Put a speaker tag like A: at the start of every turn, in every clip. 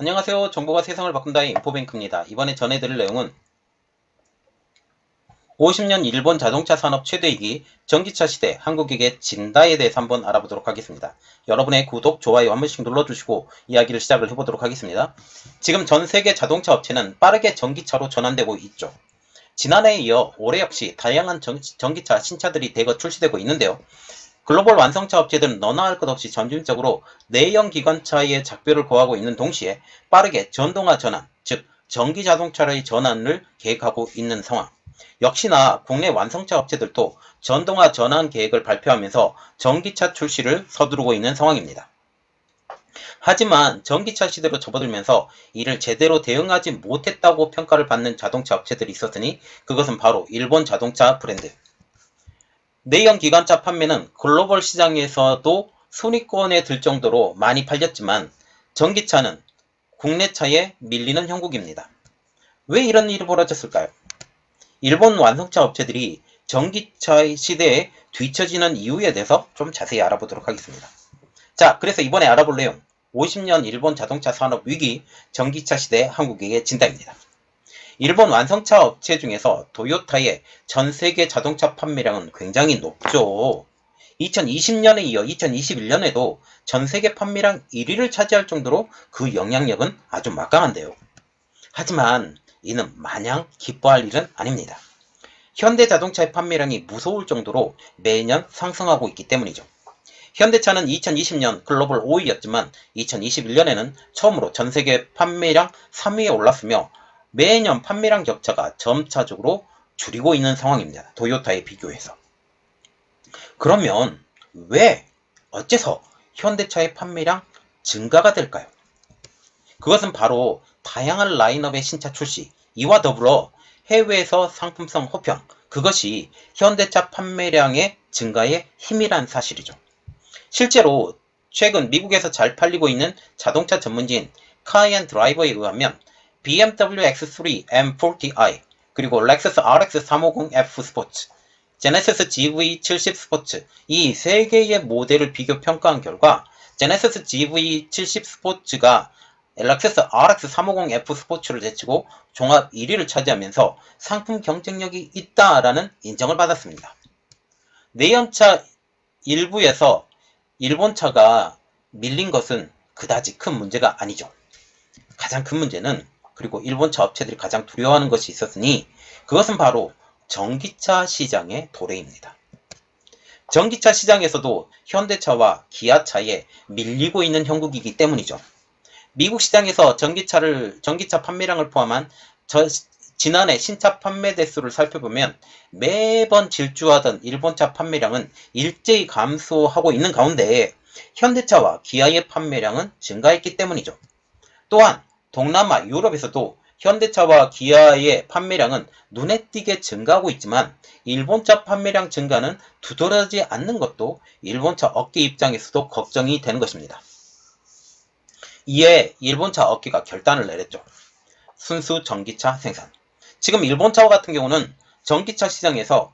A: 안녕하세요. 정보가 세상을 바꾼다의 인포뱅크입니다. 이번에 전해드릴 내용은 50년 일본 자동차 산업 최대위기, 전기차 시대, 한국에게 진다에 대해서 한번 알아보도록 하겠습니다. 여러분의 구독, 좋아요 한 번씩 눌러주시고 이야기를 시작을 해보도록 하겠습니다. 지금 전 세계 자동차 업체는 빠르게 전기차로 전환되고 있죠. 지난해에 이어 올해 역시 다양한 전기차 신차들이 대거 출시되고 있는데요. 글로벌 완성차 업체들은 너나 할 것 없이 점진적으로 내연 기관차의 작별을 고하고 있는 동시에 빠르게 전동화 전환, 즉 전기 자동차의 전환을 계획하고 있는 상황. 역시나 국내 완성차 업체들도 전동화 전환 계획을 발표하면서 전기차 출시를 서두르고 있는 상황입니다. 하지만 전기차 시대로 접어들면서 이를 제대로 대응하지 못했다고 평가를 받는 자동차 업체들이 있었으니 그것은 바로 일본 자동차 브랜드. 내연 기관차 판매는 글로벌 시장에서도 순위권에 들 정도로 많이 팔렸지만 전기차는 국내 차에 밀리는 형국입니다. 왜 이런 일이 벌어졌을까요? 일본 완성차 업체들이 전기차 시대에 뒤처지는 이유에 대해서 좀 자세히 알아보도록 하겠습니다. 자, 그래서 이번에 알아볼 내용 50년 일본 자동차 산업 위기, 전기차 시대 한국에게 진다입니다. 일본 완성차 업체 중에서 도요타의 전세계 자동차 판매량은 굉장히 높죠. 2020년에 이어 2021년에도 전세계 판매량 1위를 차지할 정도로 그 영향력은 아주 막강한데요. 하지만 이는 마냥 기뻐할 일은 아닙니다. 현대자동차의 판매량이 무서울 정도로 매년 상승하고 있기 때문이죠. 현대차는 2020년 글로벌 5위였지만 2021년에는 처음으로 전세계 판매량 3위에 올랐으며 매년 판매량 격차가 점차적으로 줄이고 있는 상황입니다. 도요타에 비교해서. 그러면 왜, 어째서 현대차의 판매량 증가가 될까요? 그것은 바로 다양한 라인업의 신차 출시, 이와 더불어 해외에서 상품성 호평, 그것이 현대차 판매량의 증가의 힘이란 사실이죠. 실제로 최근 미국에서 잘 팔리고 있는 자동차 전문지인 카이앤드라이버에 의하면 BMW X3 M40i, 그리고 렉서스 RX 350F 스포츠, 제네시스 GV70 스포츠 이 세 개의 모델을 비교 평가한 결과 제네시스 GV70 스포츠가 렉서스 RX 350F 스포츠를 제치고 종합 1위를 차지하면서 상품 경쟁력이 있다라는 인정을 받았습니다. 내연차 일부에서 일본차가 밀린 것은 그다지 큰 문제가 아니죠. 가장 큰 문제는, 그리고 일본차 업체들이 가장 두려워하는 것이 있었으니 그것은 바로 전기차 시장의 도래입니다. 전기차 시장에서도 현대차와 기아차에 밀리고 있는 형국이기 때문이죠. 미국 시장에서 전기차 판매량을 포함한 지난해 신차 판매 대수를 살펴보면 매번 질주하던 일본차 판매량은 일제히 감소하고 있는 가운데 현대차와 기아의 판매량은 증가했기 때문이죠. 또한 동남아, 유럽에서도 현대차와 기아의 판매량은 눈에 띄게 증가하고 있지만 일본차 판매량 증가는 두드러지지 않는 것도 일본차 업계 입장에서도 걱정이 되는 것입니다. 이에 일본차 업계가 결단을 내렸죠. 순수 전기차 생산. 지금 일본차와 같은 경우는 전기차 시장에서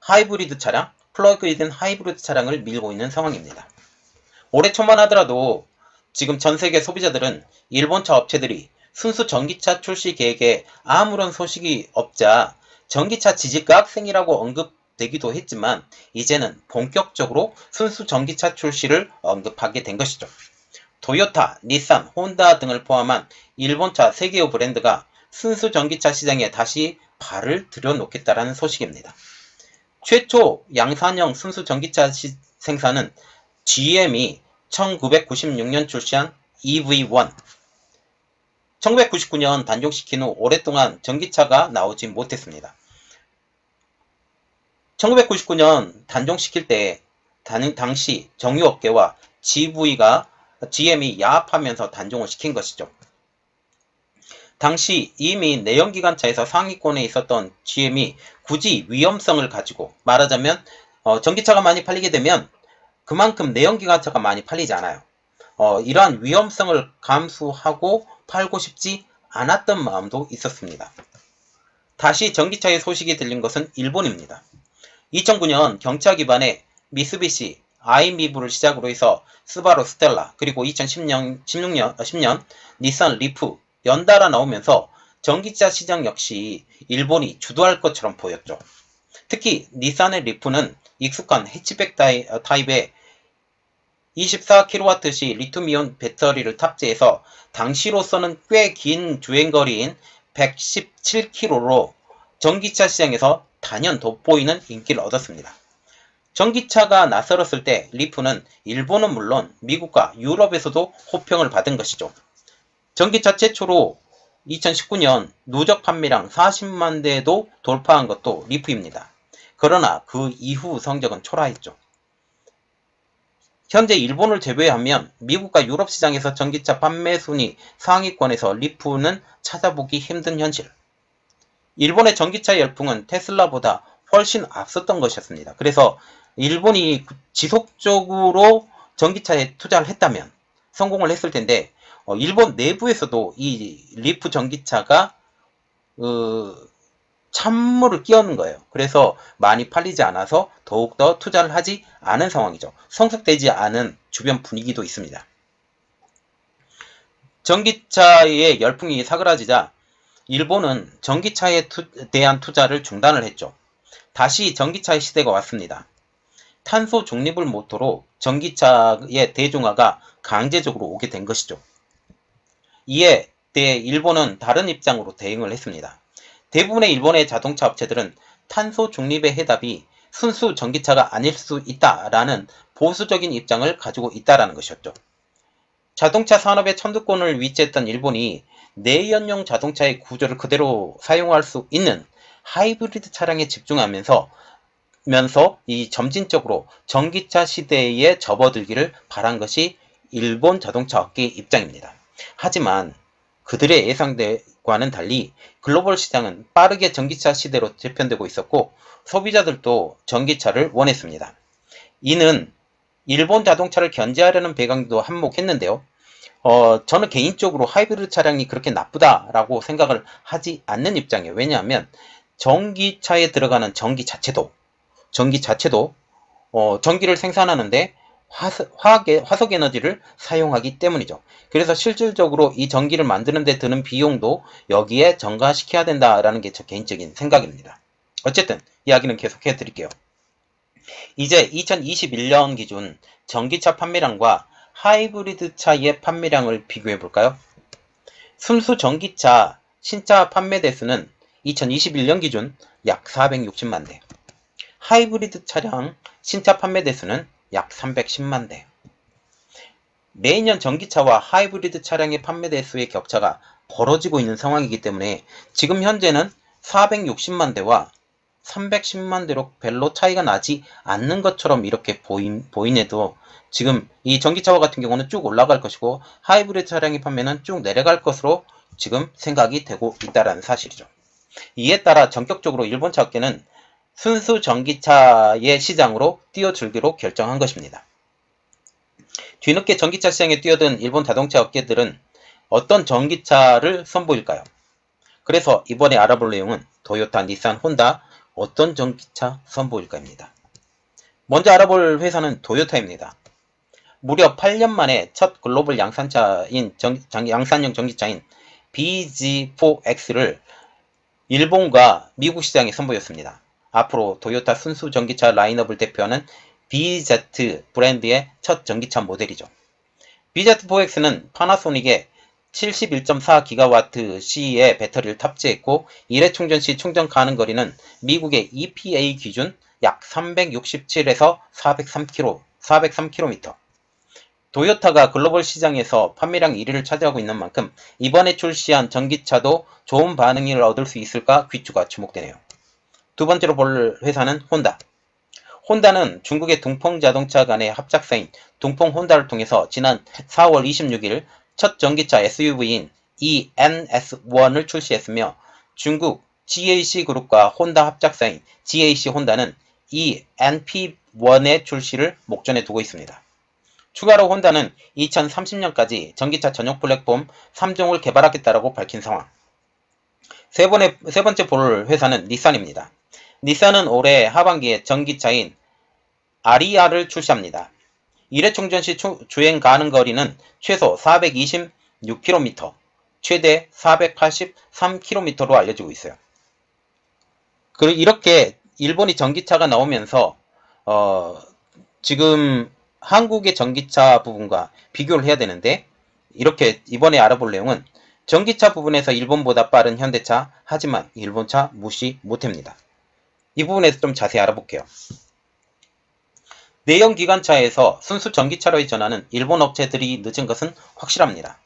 A: 하이브리드 차량, 플러그인 하이브리드 차량을 밀고 있는 상황입니다. 올해 초만 하더라도 지금 전세계 소비자들은 일본차 업체들이 순수 전기차 출시 계획에 아무런 소식이 없자 전기차 지지가 학생이라고 언급되기도 했지만 이제는 본격적으로 순수 전기차 출시를 언급하게 된 것이죠. 도요타, 닛산, 혼다 등을 포함한 일본차 세계의 브랜드가 순수 전기차 시장에 다시 발을 들여놓겠다는 소식입니다. 최초 양산형 순수 전기차 생산은 GM이 1996년 출시한 EV1. 1999년 단종시킨 후 오랫동안 전기차가 나오지 못했습니다. 1999년 단종시킬 때 당시 정유업계와 GM이 야합하면서 단종을 시킨 것이죠. 당시 이미 내연기관차에서 상위권에 있었던 GM이 굳이 위험성을 가지고, 말하자면 전기차가 많이 팔리게 되면 그만큼 내연기관차가 많이 팔리지 않아요. 이러한 위험성을 감수하고 팔고 싶지 않았던 마음도 있었습니다. 다시 전기차의 소식이 들린 것은 일본입니다. 2009년 경차 기반의 미쓰비시 아이미브를 시작으로 해서 스바루 스텔라, 그리고 2010년, 10년 닛산 리프 연달아 나오면서 전기차 시장 역시 일본이 주도할 것처럼 보였죠. 특히 닛산의 리프는 익숙한 해치백 타입의 24kWh 리튬이온 배터리를 탑재해서 당시로서는 꽤 긴 주행거리인 117km로 전기차 시장에서 단연 돋보이는 인기를 얻었습니다. 전기차가 나설었을 때 리프는 일본은 물론 미국과 유럽에서도 호평을 받은 것이죠. 전기차 최초로 2019년 누적 판매량 40만 대도 돌파한 것도 리프입니다. 그러나 그 이후 성적은 초라했죠. 현재 일본을 제외하면 미국과 유럽 시장에서 전기차 판매 순위 상위권에서 리프는 찾아보기 힘든 현실. 일본의 전기차 열풍은 테슬라보다 훨씬 앞섰던 것이었습니다. 그래서 일본이 지속적으로 전기차에 투자를 했다면 성공을 했을 텐데 일본 내부에서도 이 리프 전기차가 찬물을 끼얹는 거예요. 그래서 많이 팔리지 않아서 더욱더 투자를 하지 않은 상황이죠. 성숙되지 않은 주변 분위기도 있습니다. 전기차의 열풍이 사그라지자 일본은 전기차에 대한 투자를 중단을 했죠. 다시 전기차의 시대가 왔습니다. 탄소 중립을 모토로 전기차의 대중화가 강제적으로 오게 된 것이죠. 이에 대해 일본은 다른 입장으로 대응을 했습니다. 대부분의 일본의 자동차 업체들은 탄소 중립의 해답이 순수 전기차가 아닐 수 있다라는 보수적인 입장을 가지고 있다라는 것이었죠. 자동차 산업의 천두권을 위치했던 일본이 내연용 자동차의 구조를 그대로 사용할 수 있는 하이브리드 차량에 집중하면서 이 점진적으로 전기차 시대에 접어들기를 바란 것이 일본 자동차 업계의 입장입니다. 하지만 그들의 예상과는 달리 글로벌 시장은 빠르게 전기차 시대로 재편되고 있었고 소비자들도 전기차를 원했습니다. 이는 일본 자동차를 견제하려는 배경도 한몫했는데요. 저는 개인적으로 하이브리드 차량이 그렇게 나쁘다라고 생각을 하지 않는 입장이에요. 왜냐하면 전기차에 들어가는 전기 자체도 전기를 생산하는데 화석 에너지를 사용하기 때문이죠. 그래서 실질적으로 이 전기를 만드는 데 드는 비용도 여기에 전가시켜야 된다라는 게 제 개인적인 생각입니다. 어쨌든 이야기는 계속해 드릴게요. 이제 2021년 기준 전기차 판매량과 하이브리드 차의 판매량을 비교해 볼까요? 순수 전기차 신차 판매 대수는 2021년 기준 약 460만 대, 하이브리드 차량 신차 판매 대수는 약 310만 대. 매년 전기차와 하이브리드 차량의 판매 대수의 격차가 벌어지고 있는 상황이기 때문에 지금 현재는 460만 대와 310만 대로 별로 차이가 나지 않는 것처럼 이렇게 보이네도 지금 이 전기차와 같은 경우는 쭉 올라갈 것이고 하이브리드 차량의 판매는 쭉 내려갈 것으로 지금 생각이 되고 있다는 사실이죠. 이에 따라 전격적으로 일본 차 업계는 순수 전기차의 시장으로 뛰어들기로 결정한 것입니다. 뒤늦게 전기차 시장에 뛰어든 일본 자동차 업계들은 어떤 전기차를 선보일까요? 그래서 이번에 알아볼 내용은 도요타, 닛산, 혼다 어떤 전기차 선보일까입니다. 먼저 알아볼 회사는 도요타입니다. 무려 8년 만에 첫 글로벌 양산형 전기차인 BZ4X를 일본과 미국 시장에 선보였습니다. 앞으로 도요타 순수 전기차 라인업을 대표하는 BZ 브랜드의 첫 전기차 모델이죠. BZ4X는 파나소닉의 71.4GWh의 배터리를 탑재했고 1회 충전 시 충전 가능 거리는 미국의 EPA 기준 약 367에서 403km. 도요타가 글로벌 시장에서 판매량 1위를 차지하고 있는 만큼 이번에 출시한 전기차도 좋은 반응을 얻을 수 있을까 귀추가 주목되네요. 두 번째로 볼 회사는 혼다. 혼다는 중국의 둥펑 자동차 간의 합작사인 둥펑 혼다를 통해서 지난 4월 26일 첫 전기차 SUV인 ENS1을 출시했으며 중국 GAC 그룹과 혼다 합작사인 GAC 혼다는 ENP1의 출시를 목전에 두고 있습니다. 추가로 혼다는 2030년까지 전기차 전용 플랫폼 3종을 개발하겠다라고 밝힌 상황. 세 번째 볼 회사는 닛산입니다. 닛산은 올해 하반기에 전기차인 아리아를 출시합니다. 일회 충전 시 주행 가능 거리는 최소 426km, 최대 483km로 알려지고 있어요. 그리고 이렇게 일본이 전기차가 나오면서 지금 한국의 전기차 부분과 비교를 해야 되는데, 이렇게 이번에 알아볼 내용은 전기차 부분에서 일본보다 빠른 현대차, 하지만 일본차 무시 못합니다. 이 부분에서 좀 자세히 알아볼게요. 내연기관차에서 순수 전기차로 전환은 일본 업체들이 늦은 것은 확실합니다.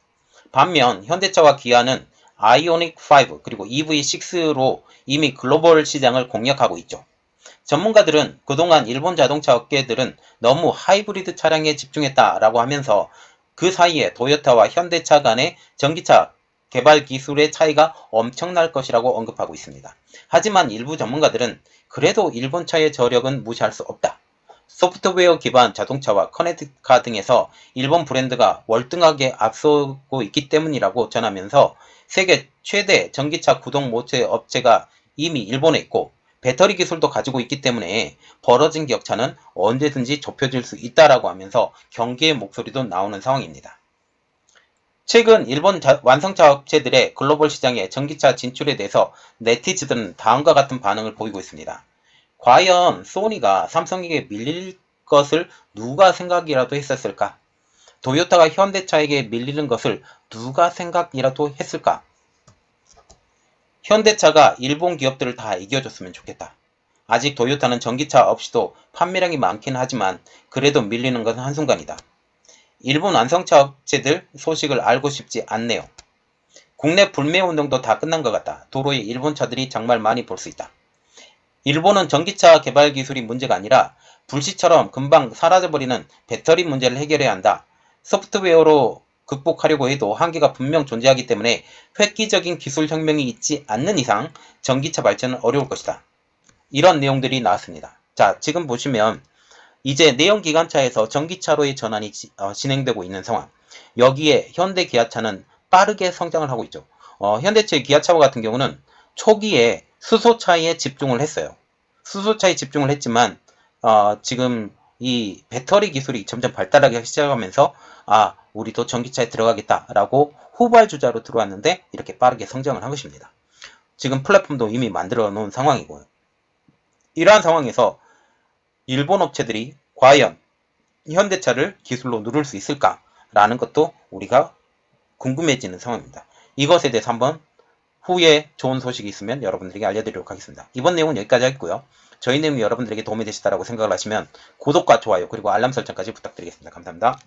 A: 반면 현대차와 기아는 아이오닉5 그리고 EV6로 이미 글로벌 시장을 공략하고 있죠. 전문가들은 그동안 일본 자동차 업계들은 너무 하이브리드 차량에 집중했다라고 하면서 그 사이에 도요타와 현대차 간의 전기차 개발 기술의 차이가 엄청날 것이라고 언급하고 있습니다. 하지만 일부 전문가들은 그래도 일본차의 저력은 무시할 수 없다. 소프트웨어 기반 자동차와 커넥트카 등에서 일본 브랜드가 월등하게 앞서고 있기 때문이라고 전하면서 세계 최대 전기차 구동 모터 업체가 이미 일본에 있고 배터리 기술도 가지고 있기 때문에 벌어진 격차는 언제든지 좁혀질 수 있다라고 하면서 경계의 목소리도 나오는 상황입니다. 최근 일본 완성차 업체들의 글로벌 시장에 전기차 진출에 대해서 네티즌들은 다음과 같은 반응을 보이고 있습니다. 과연 소니가 삼성에게 밀릴 것을 누가 생각이라도 했었을까? 도요타가 현대차에게 밀리는 것을 누가 생각이라도 했을까? 현대차가 일본 기업들을 다 이겨줬으면 좋겠다. 아직 도요타는 전기차 없이도 판매량이 많긴 하지만 그래도 밀리는 것은 한순간이다. 일본 완성차 업체들 소식을 알고 싶지 않네요. 국내 불매 운동도 다 끝난 것 같다. 도로에 일본 차들이 정말 많이 볼 수 있다. 일본은 전기차 개발 기술이 문제가 아니라 불씨처럼 금방 사라져버리는 배터리 문제를 해결해야 한다. 소프트웨어로 극복하려고 해도 한계가 분명 존재하기 때문에 획기적인 기술 혁명이 있지 않는 이상 전기차 발전은 어려울 것이다. 이런 내용들이 나왔습니다. 자, 지금 보시면 이제 내연기관차에서 전기차로의 전환이 진행되고 있는 상황. 여기에 현대 기아차는 빠르게 성장을 하고 있죠. 현대차의 기아차 같은 경우는 초기에 수소차에 집중을 했어요. 수소차에 집중을 했지만 지금 이 배터리 기술이 점점 발달하기 시작하면서 우리도 전기차에 들어가겠다라고 후발주자로 들어왔는데 이렇게 빠르게 성장을 한 것입니다. 지금 플랫폼도 이미 만들어 놓은 상황이고요. 이러한 상황에서 일본 업체들이 과연 현대차를 기술로 누를 수 있을까라는 것도 우리가 궁금해지는 상황입니다. 이것에 대해서 한번 후에 좋은 소식이 있으면 여러분들에게 알려드리도록 하겠습니다. 이번 내용은 여기까지 하겠고요. 저희 내용이 여러분들에게 도움이 되셨다고 생각을 하시면 구독과 좋아요 그리고 알람 설정까지 부탁드리겠습니다. 감사합니다.